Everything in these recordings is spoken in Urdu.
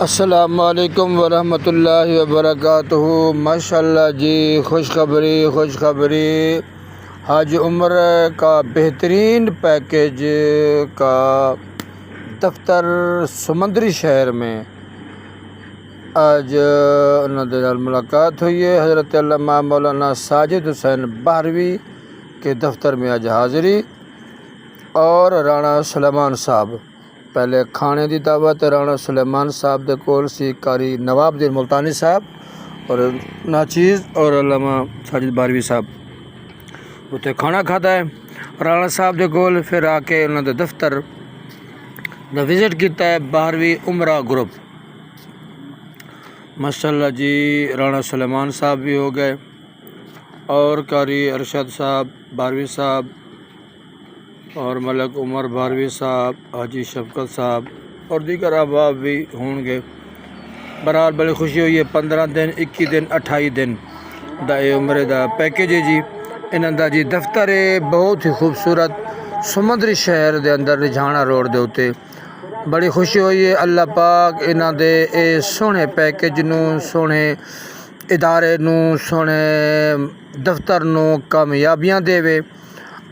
السلام علیکم ورحمۃ اللہ وبرکاتہ۔ ماشاءاللہ جی، خوشخبری حج عمرہ کا بہترین پیکیج کا دفتر سمندری شہر میں آج انہوں نے ملاقات ہوئی ہے۔ حضرت علامہ مولانا ساجد حسین بہروی کے دفتر میں آج حاضری اور رانا سلیمان صاحب پہلے کھانے دی دعوت رانا سلیمان صاحب دے کول سی قاری نواب الدین ملتانی صاحب اور ناچیز اور علامہ ساجد بہروی صاحب اتنے کھانا کھاتا ہے رانا صاحب دے کول، پھر آ کے انہوں دے دفتر دا وزٹ کیتا ہے بہروی عمرہ گروپ۔ ماشاءاللہ جی، رانا سلیمان صاحب بھی ہو گئے اور قاری ارشد صاحب بہروی صاحب اور ملک عمر بہروی صاحب، حاجی شفقت صاحب اور دیگر احباب بھی ہوں گے۔ بہرحال بڑی خوشی ہوئی ہے۔ 15 دن 21 دن 28 دن دا اے عمرے دا پیکیج ہے جی۔ انہاں دا جی دفتر ہے بہت ہی خوبصورت سمندری شہر دے اندر رجھانا روڈ دے اتے۔ بڑی خوشی ہوئی ہے۔ اللہ پاک انہاں دے اے سونے پیکیج نو، سونے ادارے نو، سونے دفتر نو کامیابیاں دے وے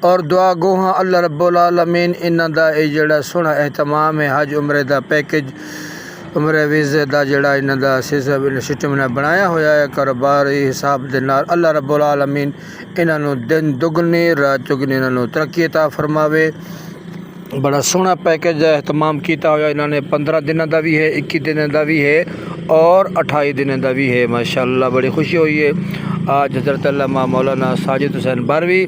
اور دعا گو ہاں اللہ رب العالمین انہاں دا اے جڑا سونا اہتمام ہے حج عمرے دا پیکیج عمرے ویزے دا جڑا انہاں دا سسٹم نے بنایا ہویا ہے کاروباری حساب دے نال، اللہ رب العالمین انہاں نو دن دگنی رات چگنی انہاں نو ترقی عطا فرماوے۔ بڑا سونا پیکیج دا اہتمام کیتا ہویا انہاں نے، 15 دنوں دا بھی ہے، 21 دنوں دا بھی ہے اور 28 دنوں دا بھی ہے۔ ماشاءاللہ بڑی خوشی ہوئی ہے۔ آج حضرت علامہ مولانا ساجد حسین بہروی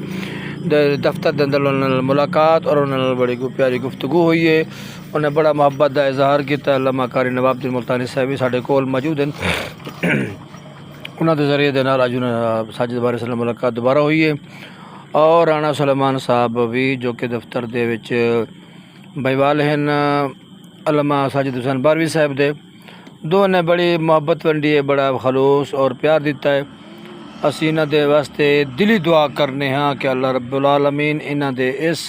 دفتر دے اندر انہاں نال ملاقات اور انہاں نال بڑی پیاری گفتگو ہوئی ہے۔ انہیں بڑا محبت دا اظہار کیتا ہے۔ علامہ قاری نواب الدین ملتانی صاحب بھی ساڈے کول موجود ہیں، انہاں دے ذریعے دے نال اج ساجد بہروی صاحب نال ملاقات دوبارہ ہوئی ہے اور رانا سلیمان صاحب بھی جو کہ دفتر دے وچ بھائیوال ہیں علامہ ساجد حسین بہروی صاحب دے، دو نے بڑی محبت ونڈی ہے، بڑا خلوص اور پیار دیتا ہے۔ اسی انہاں دے واسطے دلی دعا کرنے ہاں کہ اللہ رب العالمین انہاں دے اس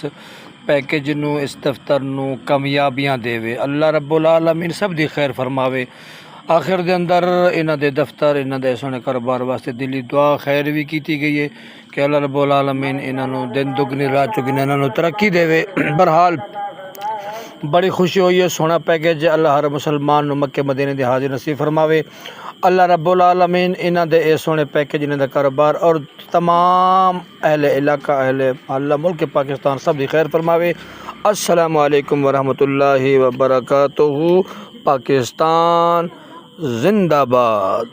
پیکیج نو، اس دفتر نو کامیابیاں دے وے، اللہ رب العالمین سب دی خیر فرماوے۔ آخر دے اندر انہاں دے دفتر انہاں دے سونے کاروبار واسطے دلی دعا خیر بھی کیتی گئی ہے کہ اللہ رب العالمین انہاں نو دن دگنی رات چگنی انہاں نو ترقی دے وے۔ بہرحال بڑی خوشی ہوئی ہے۔ سونا پیکیج اللہ ہر مسلمان نو مکے مدینے دی حاضر نصیب فرماوے۔ اللہ رب العالمین انہاں دے اے سونے پیکیج انہاں دا کاروبار اور تمام اہل علاقہ اہل محلہ ملک پاکستان سب دی خیر فرماوے۔ السلام علیکم ورحمۃ اللہ وبرکاتہ۔ پاکستان زندہ باد۔